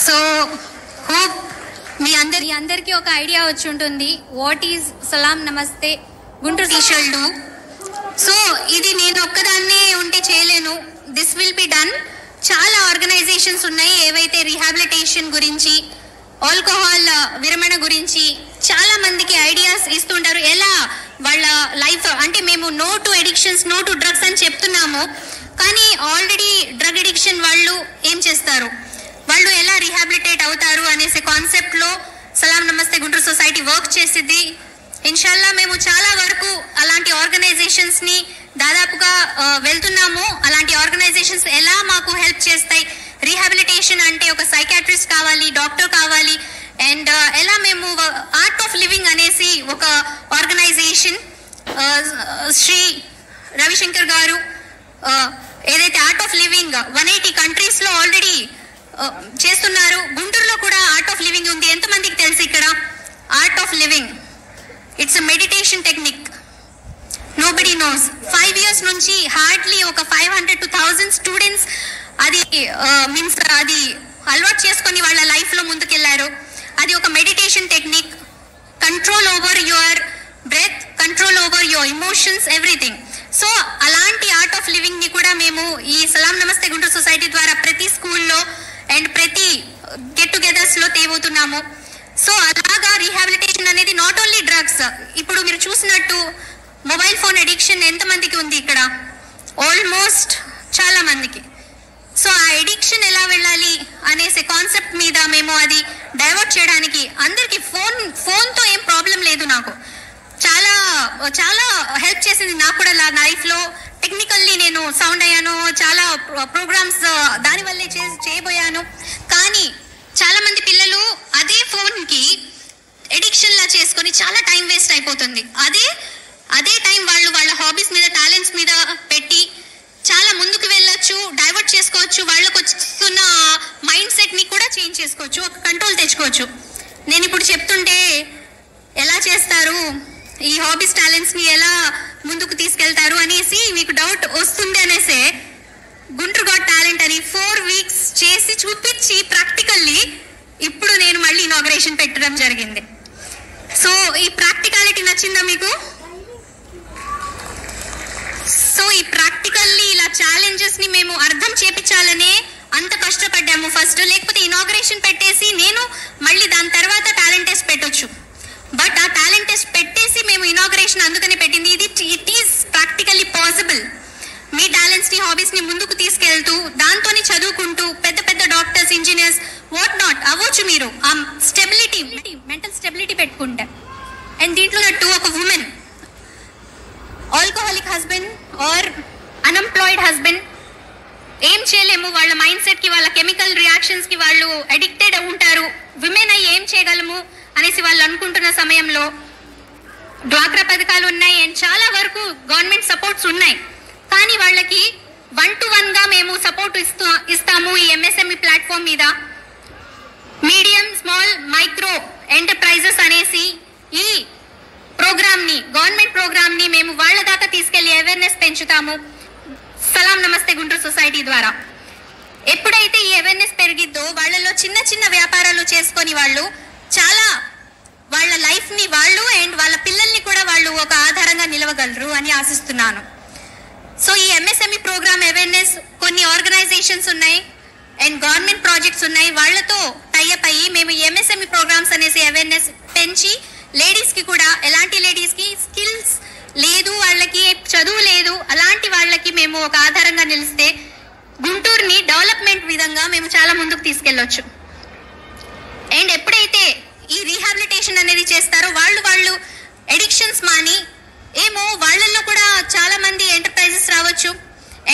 So hope మీ అందరికీ ఒక idea వచ్చి ఉంటుంది వాట్ ఈజ్ సలాం నమస్తే గుంటూరు టీషర్టు. సో ఇది నేను ఒక్కదాన్నే ఉంటే చేయలేను, దిస్ విల్ బి డన్. చాలా ఆర్గనైజేషన్స్ ఉన్నాయి ఏవైతే రీహాబిలిటేషన్ గురించి, ఆల్కహాల్ విరమణ గురించి చాలా మందికి ఐడియాస్ ఇస్తుంటారు. ఎలా వాళ్ళ లైఫ్ అంటే మేము no to addictions, no to drugs అని చెప్తున్నాము, కానీ ఆల్రెడీ డ్రగ్ అడిక్షన్ వాళ్ళు ఏం చేస్తారు, వాళ్ళు ఎలా రీహాబిలిటేట్ అవుతారు అనేసి కాన్సెప్ట్లో సలాం నమస్తే గుంటూరు సొసైటీ వర్క్ చేసిద్ది. ఇన్షాల్లా మేము చాలా వరకు అలాంటి ఆర్గనైజేషన్స్ని దాదాపుగా వెళ్తున్నాము. అలాంటి ఆర్గనైజేషన్స్ ఎలా మాకు హెల్ప్ చేస్తాయి, రీహాబిలిటేషన్ అంటే ఒక సైకాట్రిస్ట్ కావాలి, డాక్టర్ కావాలి, అండ్ ఎలా మేము ఆర్ట్ ఆఫ్ లివింగ్ అనేసి ఒక ఆర్గనైజేషన్ శ్రీ రవిశంకర్ గారు ఏదైతే ఆర్ట్ ఆఫ్ లివింగ్ 180 కంట్రీస్లో ఆల్రెడీ చేస్తున్నారు. గుంటూరులో కూడా ఆర్ట్ ఆఫ్ లివింగ్ ఉంది. ఎంతమందికి తెలుసు ఇక్కడ art of living? It's a meditation technique, nobody nose. 5 years నుంచి హార్డ్లీ ఒక 500 to 1000 స్టూడెంట్స్ అది మీన్స్ అది అలవాటు చేసుకొని వాళ్ళ లైఫ్లో ముందుకెళ్లారు. అది ఒక meditation technique, control over your breath, control over your emotions, everything. So అలాంటి ఆర్ట్ ఆఫ్ లివింగ్ ని కూడా మేము ఈ సలాం నమస్తే గుంటూరు సొసైటీ ద్వారా ప్రతి స్కూల్లో అండ్ ప్రతి గెట్ టుగెదర్స్ లో తేవుతున్నాము. సో అలాగా రీహాబిలిటేషన్ అనేది నాట్ ఓన్లీ డ్రగ్స్. ఇప్పుడు మీరు చూసినట్టు మొబైల్ ఫోన్ అడిక్షన్ ఎంతమందికి ఉంది ఇక్కడ? ఆల్మోస్ట్ చాలా మందికి. సో ఆ అడిక్షన్ ఎలా వెళ్ళాలి అనేసి కాన్సెప్ట్ మీద మేము అది డైవర్ట్ చేయడానికి అందరికి ఫోన్తో ఏం ప్రాబ్లం లేదు. నాకు చాలా చాలా హెల్ప్ చేసింది. నాకు కూడా నా లైఫ్లో టెక్నికల్లీ నేను సౌండ్ అయ్యాను, చాలా ప్రోగ్రామ్స్ దానివల్లే చేయబోయాను. కానీ చాలా మంది పిల్లలు అదే ఫోన్కి ఎడిక్షన్ లా చేసుకొని చాలా టైం వేస్ట్ అయిపోతుంది. అదే టైం వాళ్ళు వాళ్ళ హాబీస్ మీద, టాలెంట్స్ మీద పెట్టి చాలా ముందుకు వెళ్ళొచ్చు, డైవర్ట్ చేసుకోవచ్చు, వాళ్ళకు వస్తున్న మైండ్ సెట్ ని కూడా చేంజ్ చేసుకోవచ్చు, ఒక కంట్రోల్ తెచ్చుకోవచ్చు. నేను ఇప్పుడు చెప్తుంటే ఎలా చేస్తారు, ఈ హాబీస్ టాలెంట్స్ ని ఎలా ముందుకు తీసుకెళ్తారు అనేసి మీకు డౌట్ వస్తుంది అనేసే గుంటూరు గాట్ టాలెంట్ అని 4 weeks చేసి చూపించి ప్రాక్టికల్లీ ఇప్పుడు నేను మళ్ళీ ఇనాగ్రేషన్ పెట్టడం జరిగింది. సో ఈ ప్రాక్టికాలిటీ నచ్చిందా మీకు? సో ఈ ప్రాక్టికల్లీ ఇలా ఛాలెంజెస్ ని మేము అర్థం చేపించాలనే అంత కష్టపడ్డాము ఫస్ట్. లేకపోతే ఇనాగ్రేషన్ పెట్టేసి నేను మళ్ళీ దాని తర్వాత టాలెంట్ టెస్ట్ పెట్టొచ్చు. బట్ ఆ టాలెంట్ టెస్ట్ పెట్టేసి మేము ఇనాగ్రేషన్ అందుకనే పెట్టింది. It is practically possible. Me talents ని, హాబీస్ ని ముందుకు తీసుకెళ్తూ దాంతోనే చదువుకుంటూ పెద్ద పెద్ద డాక్టర్స్, ఇంజనీర్స్, వాట్ నాట్ అవ్వచ్చు మీరు. ఆ స్టెబిలిటీ, మెంటల్ స్టెబిలిటీ పెట్టుకుంటే. అండ్ దీంట్లో ఒక women alcoholic husband or unemployed husband ఏం చేయలేము. వాళ్ళ మైండ్ సెట్ కి, వాళ్ళ కెమికల్ రియాక్షన్స్ కి వాళ్ళు అడిక్టెడ్ ఉంటారు. విమెన్ అయ్యి ఏం చేయగలము అనేసి వాళ్ళు అనుకుంటున్న సమయంలో డ్వాక్రా పథకాలు ఉన్నాయి అండ్ చాలా వరకు గవర్నమెంట్ సపోర్ట్స్ ఉన్నాయి. కానీ వాళ్ళకి 1-to-1 గా మేము సపోర్ట్ ఇస్తాము ఈ ఎంఎస్ఎంఈ ప్లాట్ఫామ్ మీద. మీడియం, స్మాల్, మైక్రో ఎంటర్ప్రైజెస్ అనేసి ఈ ప్రోగ్రామ్ ని, గవర్నమెంట్ ప్రోగ్రామ్ ని మేము వాళ్ళ దాకా తీసుకెళ్లి అవేర్నెస్ పెంచుతాము సలాం నమస్తే గుంటూరు సొసైటీ ద్వారా. ఎప్పుడైతే ఈ అవేర్నెస్ పెరిగిద్దో వాళ్ళలో చిన్న చిన్న వ్యాపారాలు చేసుకొని వాళ్ళు చాలా వాళ్ళ లైఫ్ ని వాళ్ళు అండ్ వాళ్ళ పిల్లల్ని కూడా వాళ్ళు ఒక ఆధారంగా నిలవగలరు అని ఆశిస్తున్నాను. సో ఈ ఎంఎస్ఎంఈ ప్రోగ్రామ్ అవేర్నెస్ కొన్ని ఆర్గనైజేషన్స్ ఉన్నాయి అండ్ గవర్నమెంట్ ప్రాజెక్ట్స్ ఉన్నాయి. వాళ్ళతో టైఅప్ అయ్యి మేము ఎంఎస్ఎంఈ ప్రోగ్రామ్స్ అనేసి అవేర్నెస్ పెంచి లేడీస్ కి కూడా, ఎలాంటి లేడీస్ కి స్కిల్స్ లేదు, వాళ్ళకి చదువు లేదు, అలాంటి వాళ్ళకి మేము ఒక ఆధారంగా నిలిస్తే గుంటూరుని డెవలప్మెంట్ విధంగా మేము చాలా ముందుకు తీసుకెళ్లొచ్చు. అండ్ ఎప్పుడైతే ఈ రీహాబిలిటేషన్ అనేది చేస్తారో వాళ్ళు ఎడిక్షన్స్ మాని ఏమో వాళ్ళల్లో కూడా చాలా మంది ఎంటర్ప్రైజెస్ రావచ్చు.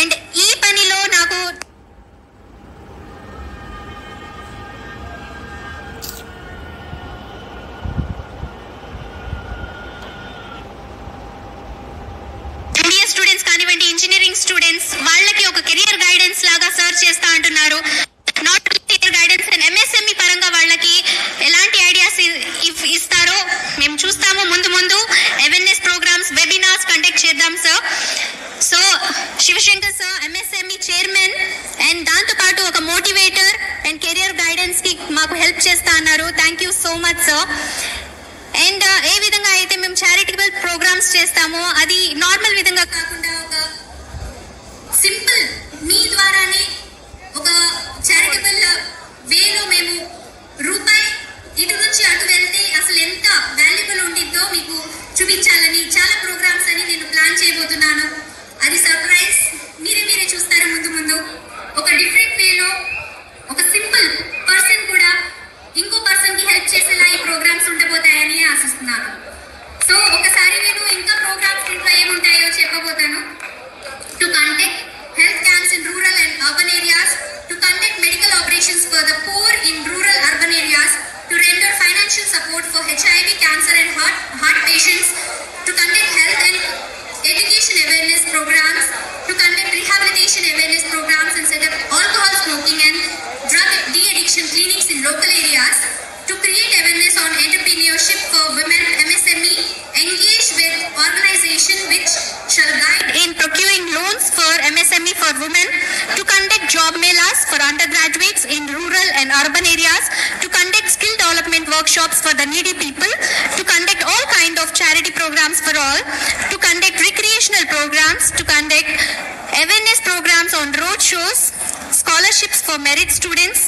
అండ్ ఈ పనిలో నాకు స్టూడెంట్స్ కానివ్వండి, ఇంజనీరింగ్ స్టూడెంట్స్, వాళ్ళకి ఒక కెరియర్ గైడెన్స్ లాగా సర్చ్ చేస్తా అంటున్నారు. Not career guidance and MSME పరంగా వాళ్ళకి ఎలాంటి ఐడియాస్ ఇస్తారో మేము చూస్తాము. ముందు అవేర్నెస్ ప్రోగ్రామ్స్, వెబినార్స్ కండక్ట్ చేద్దాం sir. So Shivshankar sir, MSME chairman and దాంతోపాటు ఒక మోటివేటర్ అండ్ కెరియర్ గైడెన్స్కి మాకు హెల్ప్ చేస్తా అన్నారు. Thank you so much sir. And ఏ విధంగా అయితే మేము చారిటబుల్ ప్రోగ్రామ్స్ చేస్తామో అది నార్మల్ విధంగా కాకుండా ఒక సింపుల్ మీ ద్వారానే ఒక చారిటబుల్ వేలో మేము రూపాయి ఇటు నుంచి అటు వెళ్తే అసలు ఎంత వాల్యుబుల్ ఉంటుందో మీకు చూపించాలని చాలా ప్రోగ్రామ్స్ అని నేను ప్లాన్ చేయబోతున్నాను. అది సర్ప్రైజ్, మీరే చూస్తారు ముందు ముందు. ఒక డిఫరెంట్ వేలో ఒక సింపుల్ పర్సన్ కూడా ఇంకో పర్సన్కి హెల్ప్ చేసేలా ఈ ప్రోగ్రామ్స్ ఉండబోతాయని ఆశిస్తున్నాను. సో ఒకసారి నేను ఇంకా ప్రోగ్రామ్స్ ఇంట్లో ఏముంటాయో చెప్పబోతాను. To conduct health camps in rural and urban areas, to conduct medical operations for the poor in rural urban areas, to render financial support for HIV, cancer and heart patients, to conduct health and education awareness programs, to conduct rehabilitation awareness programs and set up alcohol smoking and drug de-addiction clinics in local areas, to create awareness on entrepreneurship for women, MSME, engage with organization which shall guide in procuring loans for MSME for women, to conduct job melas for undergraduates in rural and urban areas, to conduct skill development workshops for the needy people, to conduct all kind of charity programs for all, to conduct recreational programs, to conduct awareness programs on road shows, scholarships for merit students,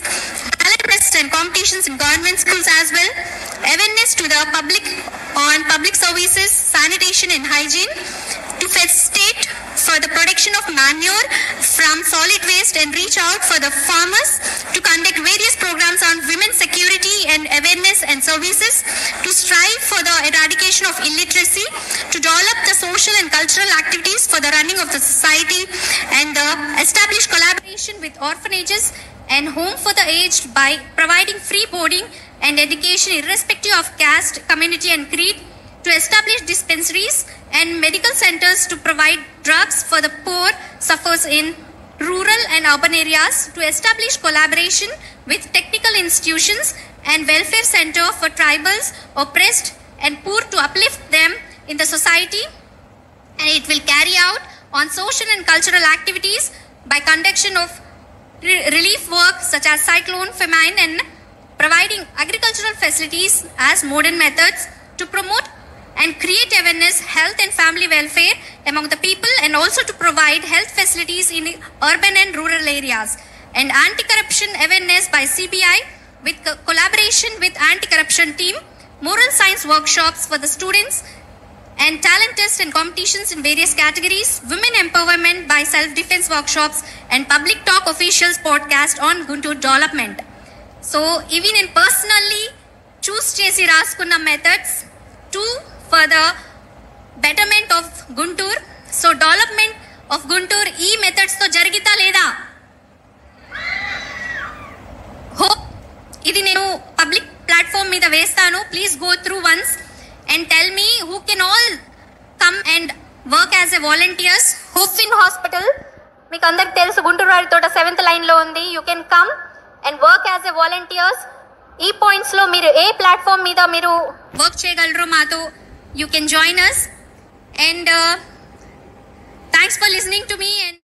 talent tests and competitions in government schools as well, awareness to the public on public services, sanitation and hygiene, to facilitate for the production of manure from solid waste and reach out for the farmers, to conduct various programs on women's security and awareness and services, to strive for the eradication of illiteracy, to develop the social and cultural activities for the running of the society, and establish collaboration with orphanages and home for the aged by providing free boarding and education irrespective of caste, community and creed, to establish dispensaries and medical centers to provide drugs for the poor sufferers in rural and urban areas, to establish collaboration with technical institutions and welfare center for tribals, oppressed and poor to uplift them in the society, and it will carry out on social and cultural activities by conduction of relief work such as cyclone, famine and providing agricultural facilities as modern methods to promote and create awareness, health and family welfare among the people, and also to provide health facilities in urban and rural areas, and anti-corruption awareness by CBI with collaboration with anti-corruption team, moral science workshops for the students and talent tests and competitions in various categories, women empowerment by self-defense workshops and public talk officials podcast on Guntur development. So ivi నేను personally choose చేసి రాసుకున్న methods to for the betterment of Guntur. So development of Guntur ఈ methods తో జరిగితా లేదా? Hope ఇది నేను public platform మీద వేస్తాను. Please go through once and tell me who can all come and work as a volunteers. Hopefin Hospital మీకు అందరికి తెలుసు గుంటూరు వారి తోట 7th లైన్లో ఉంది. You can come and work as a volunteers. ఈ పాయింట్స్లో మీరు ఏ ప్లాట్ఫామ్ మీద మీరు వర్క్ చేయగలరో మాతో you can join us. And thanks for listening to me.